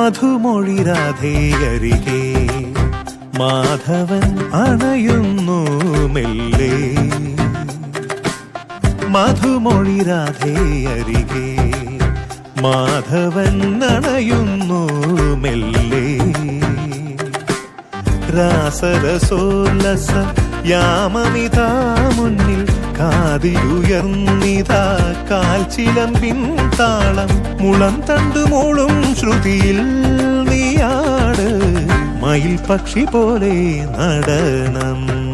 മധുമൊഴി രാധേയരികെ മാധവൻ അണയുന്നു മെല്ലെ. മധുമൊഴി രാധേയരികെ മാധവൻ അണയുന്നു മെല്ലെ. രാസരസോല്ലസ യാമമിതാ മുന്നിൽ കാതിലുയർന്നിതാ കാൽച്ചിലമ്പിൻ താളം. മുളം തണ്ടുമൂളും ശ്രുതിയിൽ നീയാട് മയിൽ പക്ഷി പോലെ നടനം.